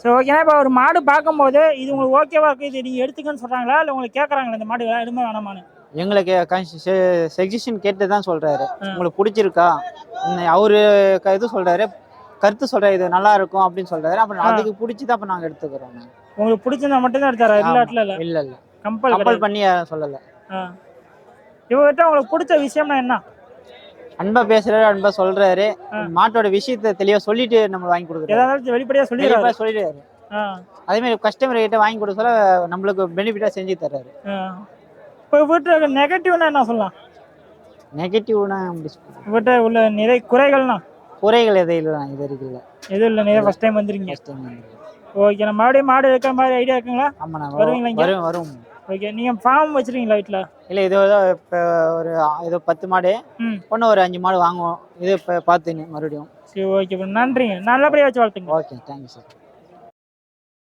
சரி ஓகேண்ணா. இப்போ ஒரு மாடு பார்க்கும்போது இது உங்களுக்கு ஓகேவா இருக்குது, இது நீங்கள் எடுத்துக்கன்னு சொல்கிறாங்களா, இல்லை உங்களுக்கு கேட்குறாங்களா இந்த மாடு எதுவுமே வேணாமான்னு? எங்களுக்கு சஜஷன் கேட்டு தான் சொல்றாரு. உங்களுக்கு பிடிச்சிருக்கா அவரு இது சொல்றாரு, கருத்து சொல்றாரு, இது நல்லா இருக்கும் அப்படின்னு சொல்றாரு. அப்புறம் அதுக்கு பிடிச்சதான் அப்ப நாங்க எடுத்துக்கிறோம். உங்களுக்கு பிடிச்சிருந்தா மட்டும்தான் எடுத்தாரா? இல்லாட்டில இல்லை? இல்ல இல்ல, கம்பல் பண்ணி சொல்லல. இவர்கிட்ட உங்களுக்கு பிடிச்ச விஷயம்னா என்ன? அன்பா பேசுறாரு, அன்பா சொல்றாரு, மாட்டோட விஷயத்தை தெளிவா சொல்லிட்டு நம்ம வாங்கி கொடுக்குறோம். ஏதாவது வெளிப்படையா சொல்லிடுறாரு. அதே மாதிரி கஸ்டமர் கிட்ட வாங்கி கொடுக்க சொல்ல நம்மளுக்கு பெனிஃபிட்டா செஞ்சு தர்றாரு. இப்போ வீட்டு நெகட்டிவ்னா என்ன சொல்லலாம்? நெகட்டிவ்னா வீட்டை உள்ள நிறைய குறைகள்னா? குறைகள் எதுவும் இல்லை, இது வரைக்கும் இல்லை. எதுவும் இல்லை, நீங்கள் ஃபர்ஸ்ட் டைம் வந்துருக்கீங்க. ஓகே. நான் மறுபடியும் மாடு இருக்கிற மாதிரி ஐடியா இருக்குங்களா? ஆமாண்ணா, வருவீங்களா? வரும். ஓகே. நீங்கள் ஃபார்ம் வச்சுருக்கீங்களா வீட்டில்? இல்லை, இது இப்போ ஒரு 10 மாடு ஒன்று ஒரு 5 மாடு வாங்குவோம். இது இப்போ பார்த்துங்க மறுபடியும். சரி ஓகே, நன்றிங்க. நல்லபடியாக வச்சு வாழ்த்துங்க. Okay, thank you sir.